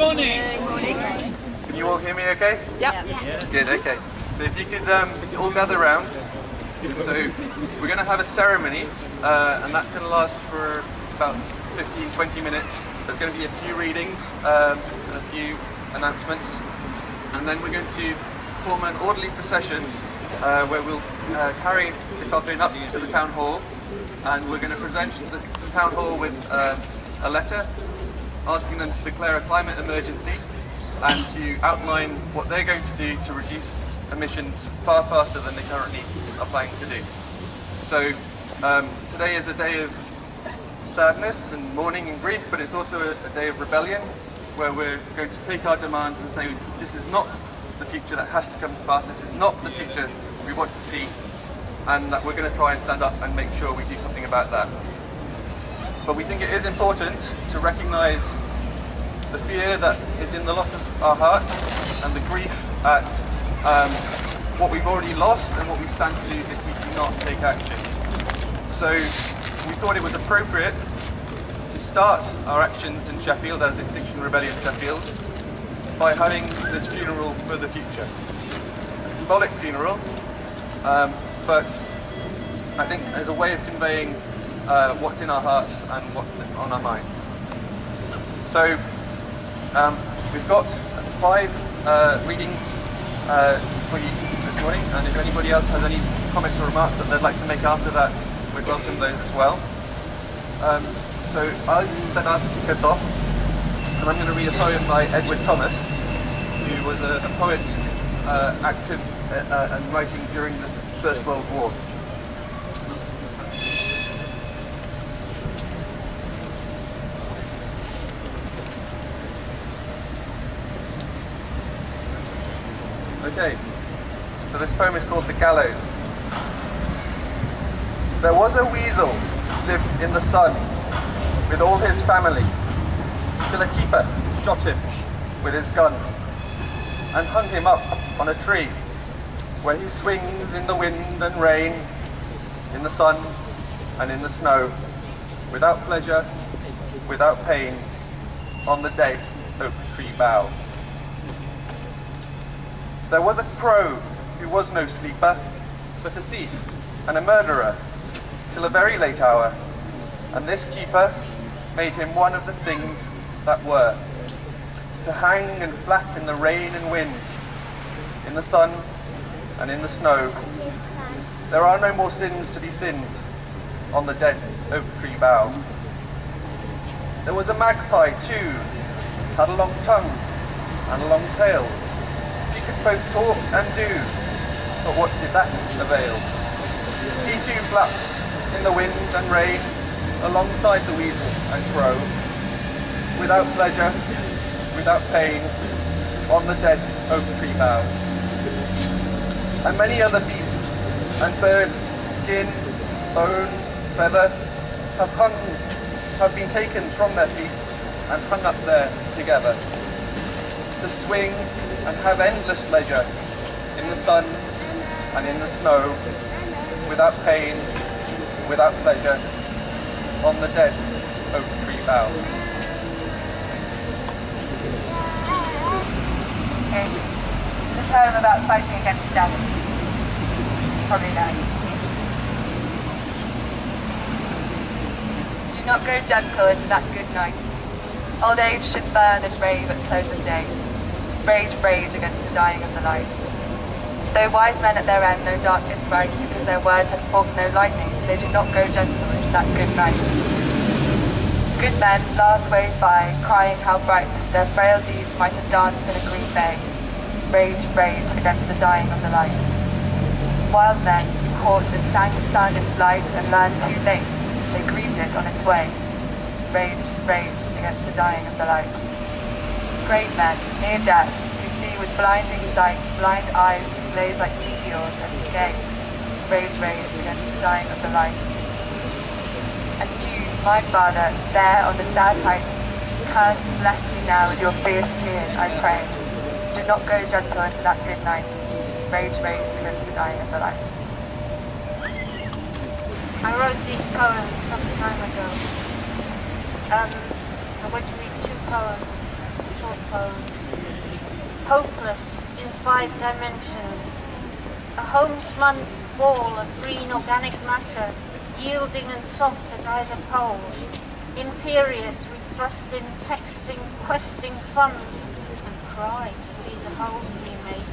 morning. Can you all hear me okay? Yeah. Good, okay. So if you could all gather round. So we're going to have a ceremony, and that's going to last for about 15-20 minutes. There's going to be a few readings and a few announcements, and then we're going to form an orderly procession where we'll carry the coffin up to the town hall, and we're going to present the town hall with a letter asking them to declare a climate emergency and to outline what they're going to do to reduce emissions far faster than they currently are planning to do. So today is a day of sadness and mourning and grief, but it's also a day of rebellion, where we're going to take our demands and say this is not the future that has to come to pass, this is not the future we want to see, and that we're going to try and stand up and make sure we do something about that. But we think it is important to recognise the fear that is in the lot of our hearts and the grief at what we've already lost and what we stand to lose if we do not take action. So we thought it was appropriate to start our actions in Sheffield as Extinction Rebellion Sheffield by having this funeral for the future. A symbolic funeral, but I think as a way of conveying what's in our hearts and what's on our minds. So we've got 5 readings for you this morning, and if anybody else has any comments or remarks that they'd like to make after that, we'd welcome those as well. So I'll set out to kick us off, and I'm going to read a poem by Edward Thomas, who was a poet active and writing during the First World War. Okay, so this poem is called The Gallows. There was a weasel lived in the sun with all his family, till a keeper shot him with his gun and hung him up on a tree, where he swings in the wind and rain, in the sun and in the snow, without pleasure, without pain, on the dead oak tree bough. There was a crow who was no sleeper, but a thief and a murderer, till a very late hour, and this keeper made him one of the things that were, to hang and flap in the rain and wind, in the sun and in the snow. There are no more sins to be sinned on the dead oak tree bough. There was a magpie too, had a long tongue and a long tail. He could both talk and do, but what did that avail? He too flaps in the wind and rain, alongside the weasel and crow, without pleasure, without pain, on the dead oak tree bough. And many other beasts and birds, skin, bone, feather, have been taken from their feasts and hung up there together, to swing and have endless leisure in the sun and in the snow, without pain, without pleasure, on the dead oak tree bough. Okay, this is a poem about fighting against death. Probably now you can see. Do not go gentle into that good night. Old age should burn and rave at close of day. Rage, rage against the dying of the light. Though wise men at their end know darkness bright, because their words had forked no lightning, they do not go gentle into that good night. Good men last wave by, crying how bright their frail deeds might have danced in a green bay. Rage, rage against the dying of the light. Wild men caught and sang the sun in flight and learned too late, they grieved it on its way. Rage, rage against the dying of the light. Great men, near death, who see with blinding sight, blind eyes who blaze like meteors every day. Rage, rage against the dying of the light. And you, my father, there on the sad height, curse and bless me now with your fierce tears, I pray. Do not go gentle into that good night. Rage, rage against the dying of the light. I wrote these poems some time ago. I'm going to read 2 poems, short short pose. Hopeless in 5 dimensions. A homespun ball of green organic matter, yielding and soft at either pole. Imperious, we thrust in texting, questing funds, and cry to see the holes we make.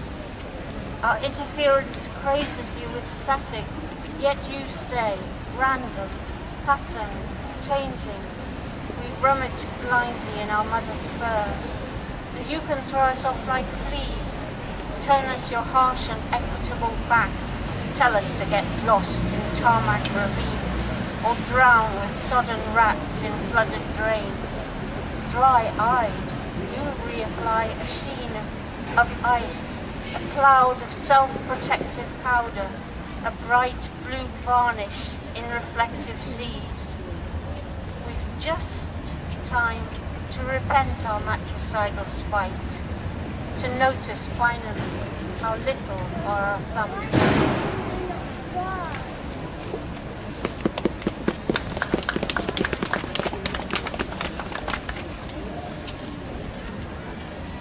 Our interference crazes you with static, yet you stay, random, patterned, changing. We rummage blindly in our mother's fur, and you can throw us off like fleas, turn us your harsh and equitable back, tell us to get lost in tarmac ravines, or drown with sodden rats in flooded drains. Dry-eyed, you reapply a sheen of ice, a cloud of self-protective powder, a bright blue varnish in reflective seas. We've just time to repent our matricidal spite, to notice finally how little are our thumbs.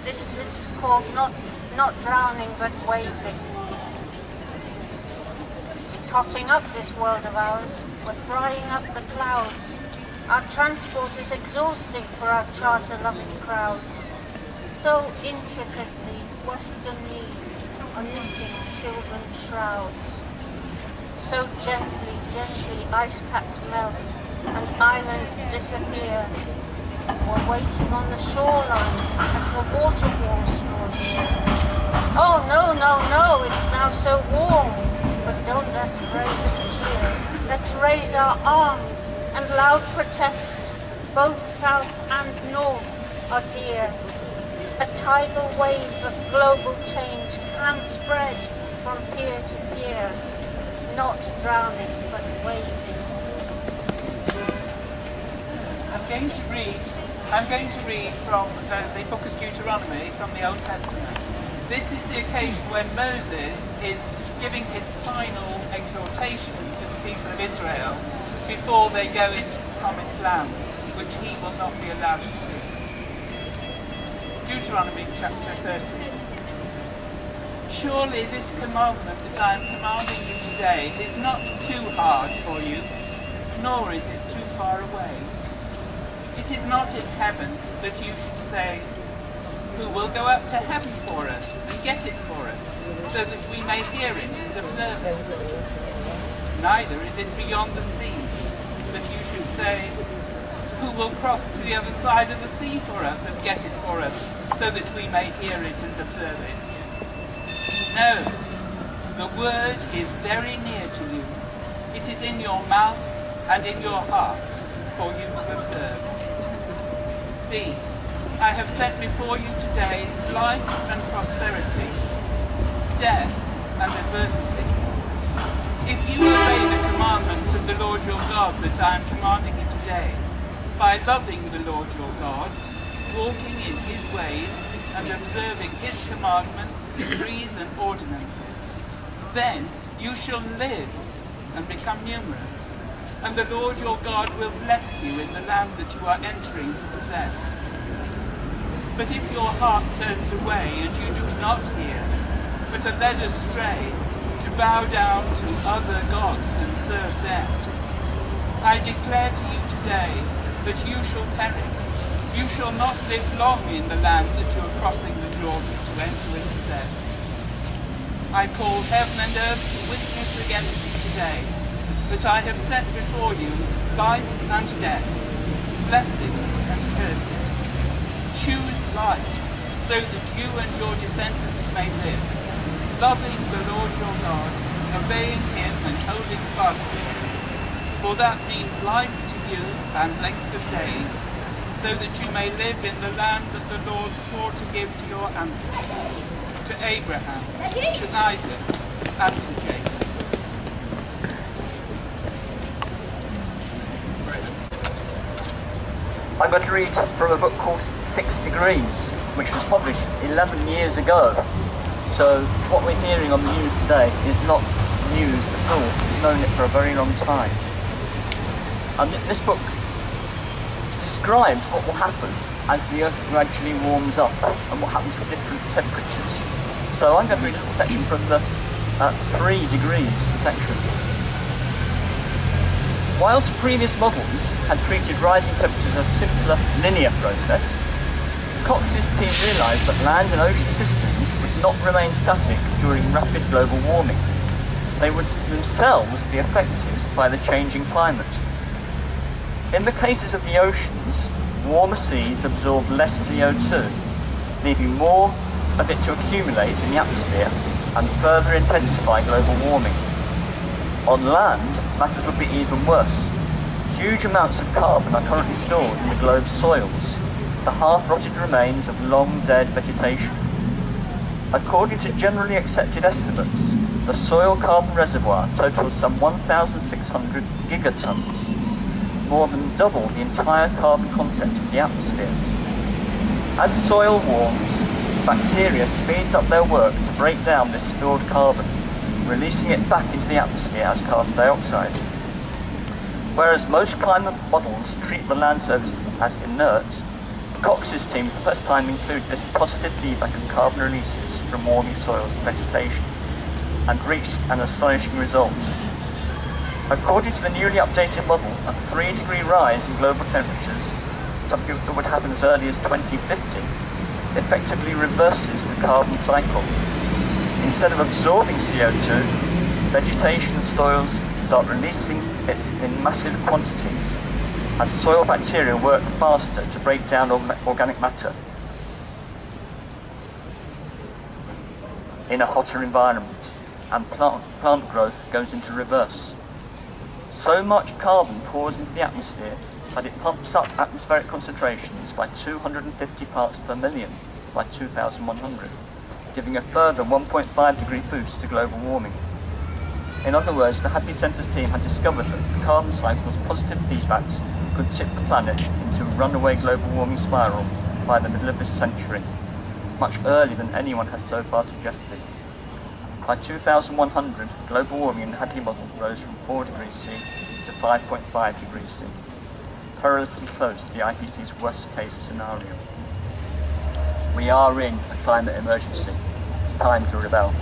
This is called not drowning but waving. It's hotting up this world of ours. We're frying up the clouds. Our transport is exhausting for our charter-loving crowds. So intricately, Western needs are knitting children's shrouds. So gently, gently, ice caps melt and islands disappear. We're waiting on the shoreline as the water walls draw near. Oh no, no, no, it's now so warm. But don't let's raise a cheer. Let's raise our arms and loud protest. Both south and north are dear. A tidal wave of global change can spread from pier to pier. Not drowning, but waving. I'm going to read from the book of Deuteronomy from the Old Testament. This is the occasion when Moses is giving his final exhortation to the people of Israel before they go into the promised land, which he will not be allowed to see. Deuteronomy chapter 13. Surely this commandment that I am commanding you today is not too hard for you, nor is it too far away. It is not in heaven that you should say, who will go up to heaven for us and get it for us, so that we may hear it and observe it. Neither is it beyond the sea that you should say, who will cross to the other side of the sea for us and get it for us, so that we may hear it and observe it. No, the word is very near to you. It is in your mouth and in your heart for you to observe. See, I have set before you today life and prosperity, death and adversity. If you obey the commandments of the Lord your God that I am commanding you today, by loving the Lord your God, walking in his ways, and observing his commandments, decrees and ordinances, then you shall live and become numerous, and the Lord your God will bless you in the land that you are entering to possess. But if your heart turns away and you do not hear, but are led astray to bow down to other gods and serve them, I declare to you today that you shall perish. You shall not live long in the land that you are crossing the Jordan to enter and possess. I call heaven and earth to witness against you today that I have set before you life and death, blessings and curses. Choose life, so that you and your descendants may live, loving the Lord your God, obeying him and holding fast to him. For that means life to you and length of days, so that you may live in the land that the Lord swore to give to your ancestors, to Abraham, to Isaac, and to Jacob. I'm going to read from a book called 6 Degrees, which was published 11 years ago. So what we're hearing on the news today is not news at all. We've known it for a very long time. And this book describes what will happen as the Earth gradually warms up and what happens at different temperatures. So I'm going to read a little section from the 3 degrees section. Whilst previous models had treated rising temperatures as a simpler linear process, Cox's team realised that land and ocean systems would not remain static during rapid global warming. They would themselves be affected by the changing climate. In the cases of the oceans, warmer seas absorb less CO2, leaving more of it to accumulate in the atmosphere and further intensify global warming. On land, matters would be even worse. Huge amounts of carbon are currently stored in the globe's soils, the half-rotted remains of long-dead vegetation. According to generally accepted estimates, the soil carbon reservoir totals some 1,600 gigatons, more than double the entire carbon content of the atmosphere. As soil warms, bacteria speeds up their work to break down this stored carbon, releasing it back into the atmosphere as carbon dioxide. Whereas most climate models treat the land surface as inert, Cox's team for the first time included this positive feedback of carbon releases from warming soils and vegetation, and reached an astonishing result. According to the newly updated model, a 3-degree rise in global temperatures, something that would happen as early as 2050, effectively reverses the carbon cycle. Instead of absorbing CO2, vegetation and soils start releasing it in massive quantities as soil bacteria work faster to break down organic matter in a hotter environment, and plant growth goes into reverse. So much carbon pours into the atmosphere that it pumps up atmospheric concentrations by 250 parts per million by 2100, giving a further 1.5 degree boost to global warming. In other words, the Hadley Centre's team had discovered that the carbon cycle's positive feedbacks could tip the planet into a runaway global warming spiral by the middle of this century, much earlier than anyone has so far suggested. By 2100, global warming in the Hadley model rose from 4 degrees C to 5.5 degrees C, perilously close to the IPCC's worst case scenario. We are in a climate emergency. It's time to rebel.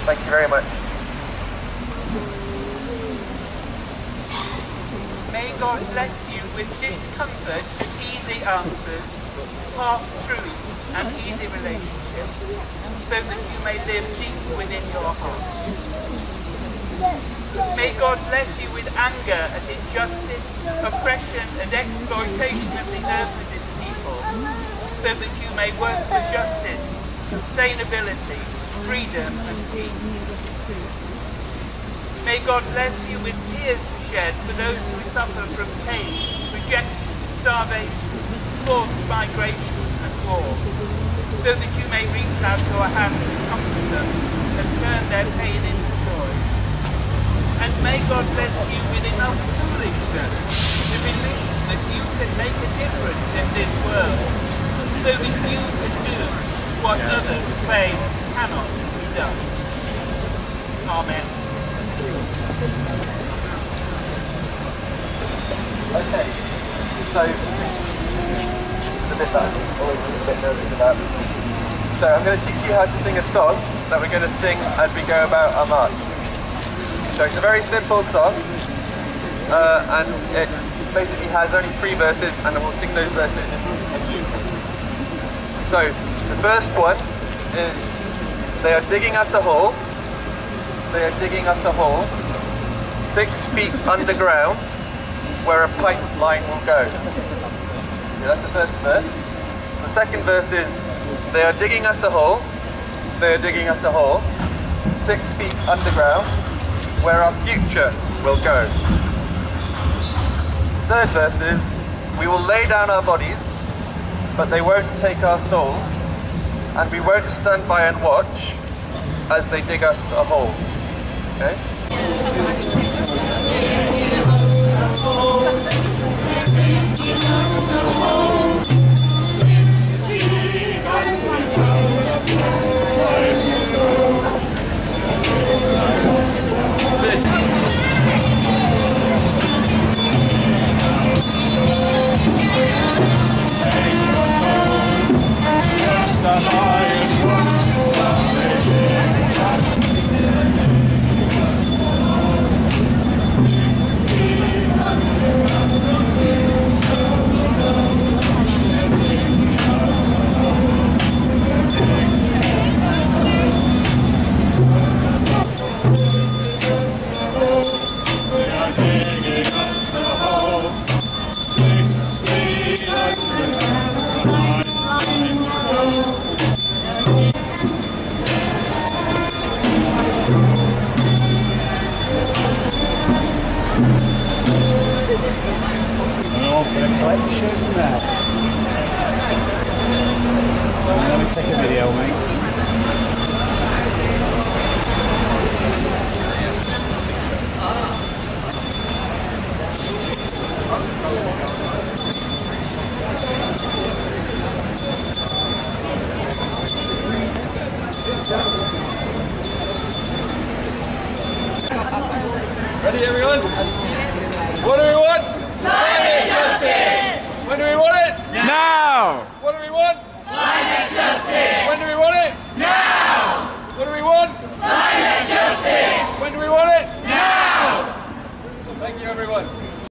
Thank you very much. May God bless you with discomfort to easy answers, half-truths and easy relationships, so that you may live deep within your heart. May God bless you with anger at injustice, oppression and exploitation of the earth and its people, so that you may work for justice, sustainability, freedom and peace. May God bless you with tears to shed for those who suffer from pain, rejection, starvation, forced migration and war, so that you may reach out your hand to comfort them and turn their pain into joy. And may God bless you with enough foolishness to believe that you can make a difference in this world, so that you can do what others claim cannot be done. Amen. Okay, so the bit that I'm always a bit nervous about. So I'm going to teach you how to sing a song that we're going to sing as we go about our march. So it's a very simple song, and it basically has only 3 verses, and we'll sing those verses in unison. So the first one is, they are digging us a hole, they are digging us a hole, 6 feet underground, where a pipeline will go. Okay, that's the first verse. The second verse is, they are digging us a hole, they are digging us a hole, 6 feet underground, where our future will go. third verse is, we will lay down our bodies, but they won't take our souls, and we won't stand by and watch as they dig us a hole. Okay? Collection there. Let me take a video, mate.